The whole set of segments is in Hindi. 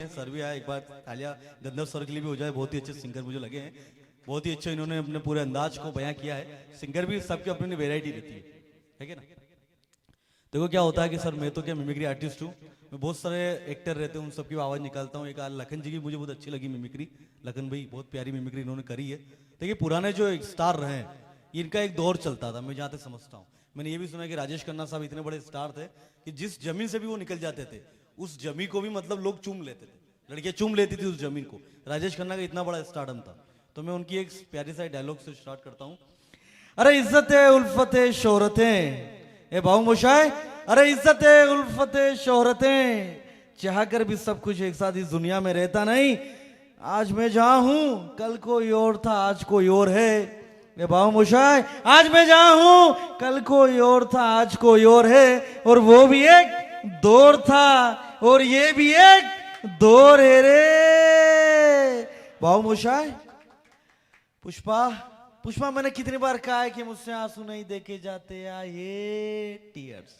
सर भी आया, एक बार तालियां गंधर्व सर के लिए भी हो जाए। बहुत ही अच्छे सिंगर मुझे लगे हैं, बहुत ही अच्छे इन्होंने अपने पूरे अंदाज को बयां किया है। सिंगर भी सबकी अपनी वैरायटी रहती है कि ना। देखो क्या होता है कि सर मैं तो क्या मिमिक्री आर्टिस्ट हूँ, मैं बहुत सारे एक्टर रहते हैं उन सबकी आवाज़ निकालता हूँ। एक लखन जी की मुझे बहुत अच्छी लगी मिमिक्री, लखन भाई बहुत प्यारी मिमिक्री इन्होंने करी है। देखिए पुराने जो स्टार रहे हैं इनका एक दौर चलता था, मैं जहाँ तक समझता हूँ। मैंने ये भी सुना कि राजेश खन्ना साहब इतने बड़े स्टार थे कि जिस जमीन से भी वो निकल जाते थे उस जमीन को भी मतलब लोग चूम लेते थे, लड़कियां चूम लेती थी उस जमीन को। राजेश खन्ना का इतना बड़ा स्टारडम था। तो मैं उनकी एक प्यारी सा डायलॉग से स्टार्ट करता हूँ। अरे इज्जत है उल्फत है शोहरतें, ए भाऊ मोशाय, अरे इज्जत है उल्फत है शोहरतें, चाह कर भी सब कुछ एक साथ इस दुनिया में रहता नहीं। आज मैं जहां हूं कल कोई और था आज कोई और है। ए भाऊ मोशाय, आज मैं जहां हूं कल कोई और था आज कोई और है, और वो भी एक दौर था और ये भी एक दौर है रे। भाऊ मोशाय, पुष्पा पुष्पा मैंने कितनी बार कहा है कि मुझसे आंसू नहीं देखे जाते, ये टीयर्स।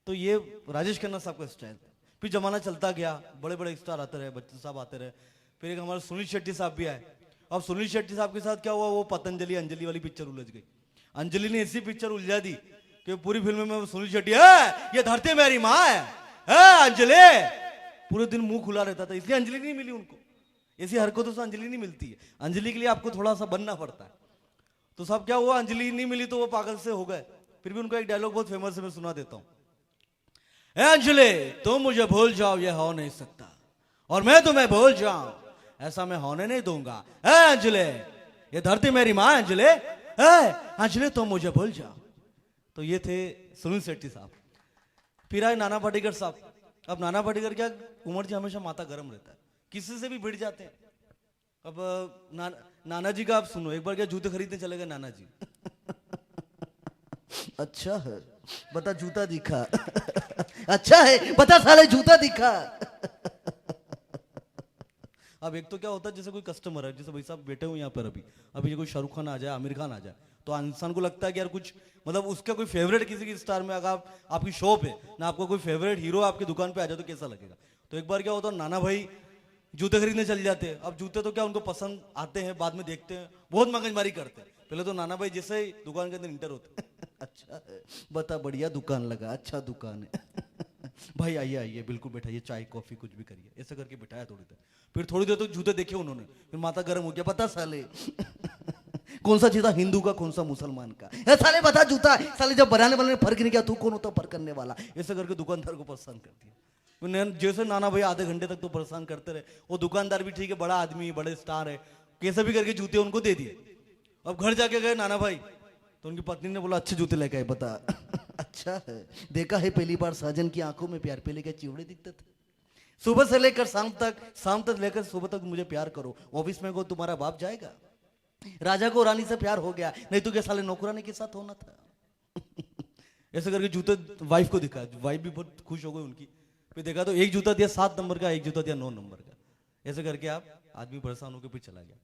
तो ये राजेश खन्ना साहब का स्टाइल। फिर जमाना चलता गया, बड़े बड़े स्टार आते रहे, बच्चन साहब आते रहे, फिर एक हमारे सुनील शेट्टी साहब भी आए। अब सुनील शेट्टी साहब के साथ क्या हुआ, वो पतंजलि अंजलि वाली पिक्चर उलझ गई। अंजलि ने ऐसी पिक्चर उलझा दी कि पूरी फिल्म में सुनील शेट्टी है ये धरती मेरी माँ है अंजलि, पूरे दिन मुंह खुला रहता था, इसलिए अंजलि नहीं मिली उनको। ऐसी हरकतों से अंजलि नहीं मिलती है, अंजलि के लिए आपको थोड़ा सा बनना पड़ता है। तो सब क्या हुआ, अंजलि नहीं मिली तो वो पागल से हो गए। फिर भी उनका एक डायलॉग बहुत फेमस है, मैं सुना देता हूँ। अंजलि तुम मुझे भूल जाओ ये हो नहीं सकता, और मैं तुम्हें भूल जाऊं ऐसा मैं होने नहीं दूंगा। अंजलि ये धरती मेरी माँ, अंजलि अंजलि तुम मुझे भूल जाओ। तो ये थे सुनील शेट्टी साहब। फिर आए नाना पाटेकर साहब। अब नाना पाटेकर क्या, उमर जी हमेशा माथा गर्म रहता है, किसी से भी भिड़ जाते हैं। अब नाना जी का आप सुनो, एक बार क्या जूते खरीदने चले गए नाना जी। अच्छा है बता जूता दिखा। अच्छा है बता साले जूता दिखा। अब एक तो क्या होता है, जैसे कोई कस्टमर है, जैसे भाई साहब बैठे हुए यहाँ पर, अभी कोई शाहरुख खान आ जाए, आमिर खान आ जाए, तो इंसान को लगता है कि यार कुछ मतलब उसका कोई फेवरेट किसी की स्टार में, अगर आपकी शॉप है ना, आपको कोई फेवरेट हीरो आपकी दुकान पे आ जाए तो कैसा लगेगा। तो एक बार क्या होता है, नाना भाई जूते खरीदने चल जाते हैं। अब जूते तो क्या उनको पसंद आते हैं, बाद में देखते हैं, बहुत मगजमारी करते हैं। पहले तो नाना भाई जैसे ही दुकान के अंदर इंटर होते अच्छा है बता, बढ़िया दुकान लगा, अच्छा दुकान है। भाई आइए आइए, बिल्कुल बैठाइए, चाय कॉफी कुछ भी करिए, ऐसा करके बिठाया थोड़ी देर। फिर थोड़ी देर तो जूते देखे उन्होंने, फिर माथा गर्म हो गया, पता साले कौन सा जूता हिंदू का कौन सा मुसलमान का है, साले बता जूता, साले जब बनाने वाले ने फर्क नहीं किया, तू कौन होता फर्क करने वाला। ऐसा करके दुकानदार को परेशान कर दिया। जैसे नाना भाई आधे घंटे तक तो परेशान करते रहे। वो दुकानदार भी ठीक है, बड़ा आदमी, बड़े स्टार है, कैसे भी करके जूते उनको दे दिए। अब घर जाके गए नाना भाई, तो उनकी पत्नी ने बोला अच्छे जूते लेके आए, बता। अच्छा है, देखा है पहली बार साजन की आंखों में प्यार, पहले क्या चिवड़े दिखते थे। सुबह से लेकर शाम तक लेकर सुबह तक मुझे प्यार करो, ऑफिस में को तुम्हारा बाप जाएगा। राजा को रानी से प्यार हो गया, नहीं तो क्या साले नौकरानी के साथ होना था। ऐसे करके जूते वाइफ को दिखा, वाइफ भी बहुत खुश हो गई उनकी। फिर देखा तो एक जूता दिया 7 नंबर का, एक जूता दिया 9 नंबर का। ऐसे करके आप आदमी परेशान होकर फिर चला गया।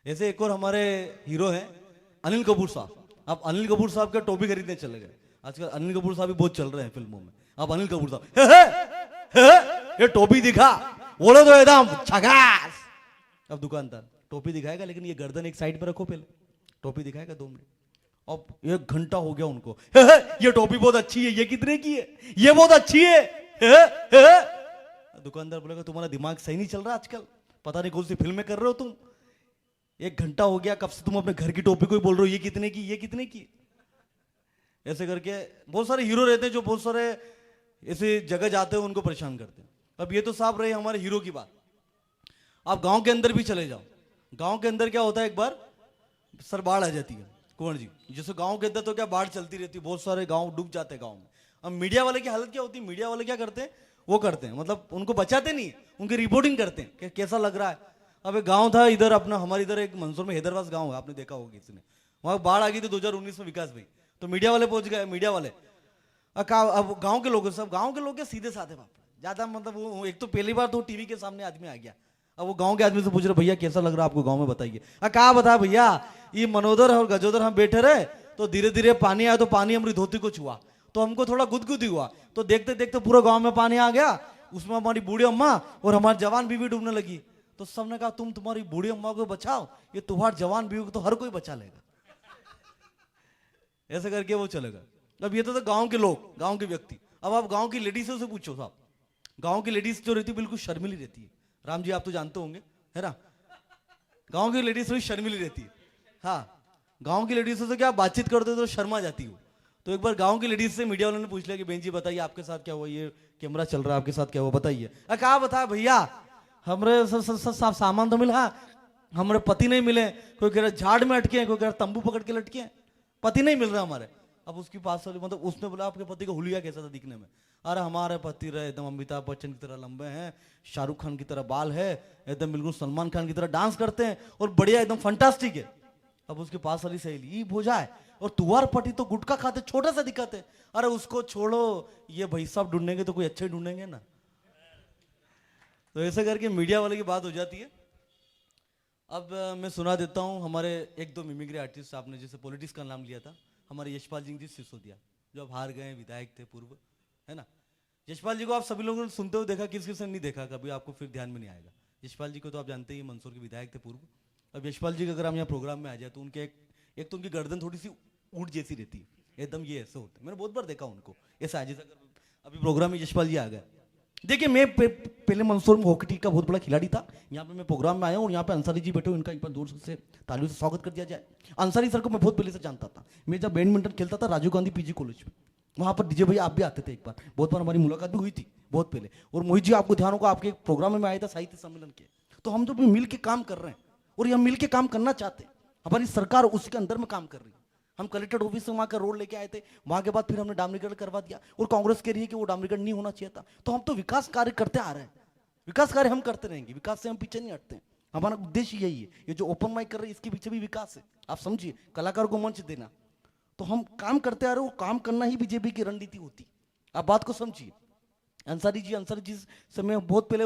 ऐसे एक और हमारे हीरो हैं अनिल कपूर साहब। अब अनिल कपूर साहब का टोपी खरीदने चले गए। आजकल अनिल कपूर साहब भी बहुत चल रहे हैं फिल्मों में। अब अनिल कपूर साहब ये टोपी दिखा, बोलो तो एकदम झकास। अब दुकानदार टोपी दिखाएगा, लेकिन ये गर्दन एक साइड पे रखो, पहले टोपी दिखाएगा 2 मिनट। अब 1 घंटा हो गया उनको, ये टोपी बहुत अच्छी है, ये कितने की है, ये बहुत अच्छी है। दुकानदार बोलेगा तुम्हारा दिमाग सही नहीं चल रहा आजकल, पता नहीं कौन सी फिल्म में कर रहे हो तुम। 1 घंटा हो गया, कब से तुम अपने घर की टोपी को ही बोल रहे हो ये कितने की, ये कितने की। ऐसे करके बहुत सारे हीरो रहते हैं जो बहुत सारे ऐसे जगह जाते हैं, उनको परेशान करते हैं। अब ये तो साहब रहे हमारे हीरो की बात। आप गांव के अंदर भी चले जाओ, गांव के अंदर क्या होता है, एक बार सर बाढ़ आ जाती है कुंवर जी, जैसे गांव के अंदर तो क्या बाढ़ चलती रहती है, बहुत सारे गांव डूब जाते हैं गांव में। अब मीडिया वाले की हालत क्या होती है, मीडिया वाले क्या करते हैं, वो करते हैं मतलब उनको बचाते नहीं, उनकी रिपोर्टिंग करते हैं कि कैसा लग रहा है। अब एक गांव था इधर अपना, हमारे इधर एक मंसूर में हैदरवास गांव है, आपने देखा होगा किसी ने, वहां बाढ़ आ गई थी 2019 में, विकास भाई, तो मीडिया वाले पहुंच गए। मीडिया वाले अब गांव के लोग, सब गांव के लोग सीधे साधे बाप, ज्यादा मतलब वो एक तो पहली बार तो टीवी के सामने आदमी आ गया। अब वो गांव के आदमी से पूछ रहे भैया कैसा लग रहा है आपको गांव में, बताइए। कहा बता भैया, ये मनोदर और गजोदर हम बैठे रहे, तो धीरे धीरे पानी आया, तो पानी हमारी धोती को छुआ, तो हमको थोड़ा गुदगुदी हुआ, तो देखते देखते पूरा गांव में पानी आ गया, उसमें हमारी बूढ़ी अम्मा और हमारी जवान बीवी डूबने लगी। तो सबने कहा तुम तुम्हारी बूढ़ी अम्मा को बचाओ, ये तुम्हारी जवान बीवी को तो हर कोई बचा लेगा। ऐसे करके वो चलेगा। अब ये तो गांव के लोग, गांव के व्यक्ति। अब आप गांव की लेडीजों से पूछो साहब, गांव की लेडीज जो रहती है बिल्कुल शर्मिली रहती है। राम जी आप तो जानते होंगे, है ना? गांव की लेडीज थोड़ी शर्मिली रहती है। हाँ, गांव की लेडीज से क्या बातचीत करते हो तो शर्मा जाती हो। तो एक बार गांव की लेडीज से मीडिया वालों ने पूछ लिया कि बहन जी बताइए आपके साथ क्या हुआ, ये कैमरा चल रहा है आपके साथ क्या हुआ बताइए। कहा बता भैया, हमारे सामान तो मिला, हमारे पति नहीं मिले। कोई कह रहा झाड़ में अटके हैं, कोई कह रहा तंबू पकड़ के लटके हैं, पति नहीं मिल रहा हमारे। अब उसकी पास वाली मतलब उसने बोला आपके पति का हुलिया कैसा था दिखने में? अरे हमारे पति रहे एकदम अमिताभ बच्चन की तरह लंबे हैं, शाहरुख खान की तरह बाल है, एकदम बिल्कुल सलमान खान की तरह डांस करते हैं और बढ़िया एकदम फंटास्टिक है। अब उसके पास वाली सहेली भोजा है और तुअर पति तो गुटखा खाते छोटा सा दिखाते। अरे उसको छोड़ो, ये भाई साहब ढूंढेंगे तो कोई अच्छे ढूंढेंगे ना। तो ऐसे करके मीडिया वाले की बात हो जाती है। अब मैं सुना देता हूँ हमारे एक दो मिमिक्री आर्टिस्ट, आपने जैसे पॉलिटिक्स का नाम लिया था, हमारे यशपाल जी सिसोदिया जो अब हार गए विधायक थे पूर्व, है ना? यशपाल जी को आप सभी लोगों ने सुनते हुए देखा, किस किसने नहीं देखा कभी आपको फिर ध्यान में नहीं आएगा। यशपाल जी को तो आप जानते ही मंदसौर के विधायक थे पूर्व। अब यशपाल जी का अगर हम यहाँ प्रोग्राम में आ जाए तो उनके एक तो उनकी गर्दन थोड़ी सी ऊँट जैसी रहती है, एकदम ये ऐसे होते हैं। मैंने बहुत बार देखा उनको ऐसा, जैसा अभी प्रोग्राम में यशपाल जी आ गए। देखिए मैं पहले मंदसौर में हॉकी टीम का बहुत बड़ा खिलाड़ी था। यहाँ पे मैं प्रोग्राम में आया हूँ और यहाँ पे अंसारी जी बैठे हुए, इनका एक बार जोर से तालियों से स्वागत कर दिया जाए। अंसारी सर को मैं बहुत पहले से जानता था। मैं जब बैडमिंटन खेलता था राजीव गांधी पीजी कॉलेज में, वहाँ पर डीजे भैया आप भी आते थे एक बार, बहुत बार हमारी मुलाकात भी हुई थी बहुत पहले। और मोहित जी आपको ध्यान होगा आपके एक प्रोग्राम में आया था साहित्य सम्मेलन के। तो हम तो मिल के काम कर रहे हैं और हम मिल के काम करना चाहते हैं। हमारी सरकार उसके अंदर में काम कर रही है। हम कलेक्टर ऑफिस से वहाँ का रोड लेके आए थे, वहाँ के बाद फिर हमने डामरीकरण करवा दिया और कांग्रेस कह रही है कि वो डामरीकरण नहीं होना चाहिए था। तो हम तो विकास कार्य करते आ रहे हैं, विकास कार्य हम करते रहेंगे, विकास से हम पीछे नहीं हटते। हमारा उद्देश्य यही है। ये जो ओपन माइक कर रहे हैं इसके पीछे भी विकास है, आप समझिए, कलाकार को मंच देना। तो हम काम करते आ रहे हो, काम करना ही बीजेपी की रणनीति होती। आप बात को समझिए। अंसारी जी से मैं बहुत पहले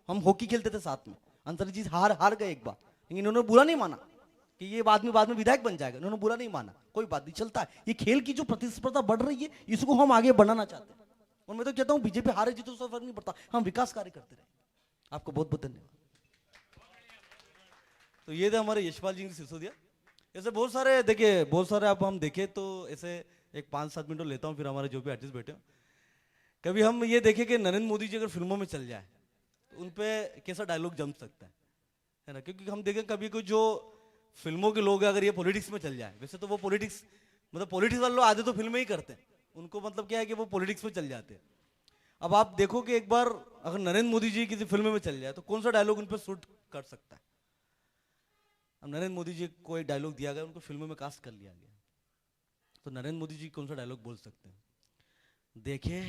हम हॉकी खेलते थे साथ में। अंसारी जी हार गए एक बार, लेकिन इन्होंने बुरा नहीं माना कि ये बाद में विधायक बन जाएगा। इन्होंने बुरा नहीं माना, कोई बात नहीं, चलता है। ये खेल की जो प्रतिस्पर्धा बढ़ रही है इसको हम आगे बढ़ाना चाहते हैं। और मैं तो कहता हूं बीजेपी हारे जीतो उससे फर्क नहीं पड़ता, हम विकास कार्य करते रहे। आपको बहुत बहुत धन्यवाद। तो ये थे हमारे यशपाल जी सिसोदिया। ऐसे बहुत सारे, देखिए बहुत सारे आप हम देखें तो ऐसे एक 5-7 मिनट लेता हूँ, फिर हमारे जो भी आर्टिस्ट बैठे हो, कभी हम ये देखें कि नरेंद्र मोदी जी अगर फिल्मों में चल जाए तो उन पर कैसा डायलॉग जम सकता है ना? क्योंकि हम देखें कभी कोई जो फिल्मों के लोग अगर ये पॉलिटिक्स में चल जाए, वैसे तो वो पॉलिटिक्स मतलब पॉलिटिक्स वाले लोग आधे तो फिल्में ही करते हैं, उनको मतलब क्या है कि वो पॉलिटिक्स में चल जाते हैं। अब आप देखो कि एक बार अगर नरेंद्र मोदी जी किसी फिल्म में चल जाए तो कौन सा डायलॉग उन पर सूट कर सकता है? अब नरेंद्र मोदी जी को एक डायलॉग दिया गया, उनको फिल्मों में कास्ट कर लिया गया, तो नरेंद्र मोदी जी कौन सा डायलॉग बोल सकते हैं? देखे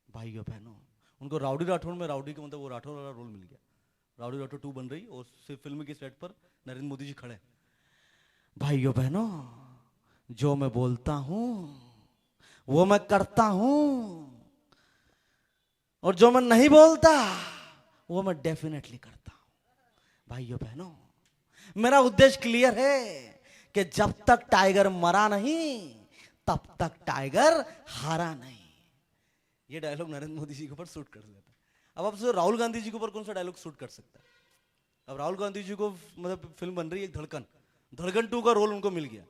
भाइयों बहनों, उनको राउडी राठौड़ में राउडी का मतलब वो राठौड़ वाला रोल मिल गया। राउडी राठौड़ 2 बन रही और सिर्फ फिल्म के सेट पर नरेंद्र मोदी जी खड़े। भाइयों बहनों, जो मैं बोलता हूं वो मैं करता हूं और जो मैं नहीं बोलता वो मैं डेफिनेटली करता हूं। भाइयों बहनों, मेरा उद्देश्य क्लियर है कि जब तक टाइगर मरा नहीं तब तक टाइगर हारा नहीं। ये डायलॉग नरेंद्र मोदी जी के ऊपर सूट कर लेता है। अब आप सोचो राहुल गांधी जी के ऊपर कौन सा डायलॉग सूट कर सकता है? अब राहुल गांधी जी को मतलब फिल्म बन रही है एक धड़कन 2 का रोल उनको मिल गया,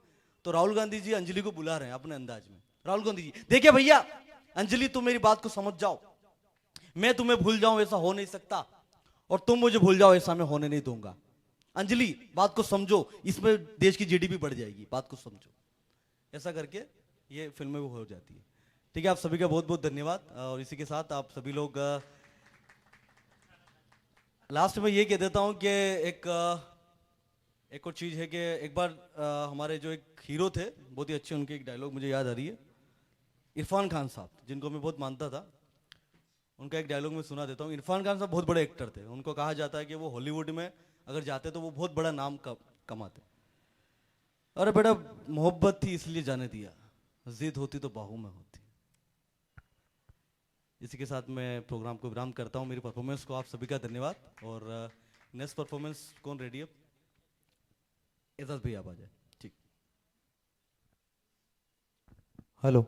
तो राहुल गांधी जी अंजलि को बुला रहे हैं अपने अंदाज में। राहुल गांधी जी, देखिए भैया अंजलि तुम मेरी बात को समझ जाओ, मैं तुम्हें भूल जाऊं ऐसा हो नहीं सकता और तुम मुझे भूल जाओ ऐसा मैं होने नहीं दूंगा। अंजलि बात को समझो, इसमें देश की जीडीपी बढ़ जाएगी, बात को समझो। ऐसा करके ये फिल्में वो हो जाती है। ठीक है, आप सभी का बहुत बहुत धन्यवाद। और इसी के साथ आप सभी लोग लास्ट में ये कह देता हूं कि एक और चीज है कि एक बार हमारे जो एक हीरो थे बहुत ही अच्छे, उनके एक डायलॉग मुझे याद आ रही है। इरफान खान साहब, जिनको मैं बहुत मानता था, उनका एक डायलॉग मैं सुना देता हूँ। इरफान खान साहब बहुत बड़े एक्टर थे, उनको कहा जाता है कि वो हॉलीवुड में अगर जाते तो वो बहुत बड़ा नाम कमाते। अरे बेटा मोहब्बत थी इसलिए जाने दिया, जिद होती तो बाहू में होती। इसी के साथ मैं प्रोग्राम को विराम करता हूँ। मेरी परफॉर्मेंस को आप सभी का धन्यवाद। और नेक्स्ट परफॉर्मेंस कौन रेडी है? एजाज भैया आप आ जाए। ठीक, हेलो।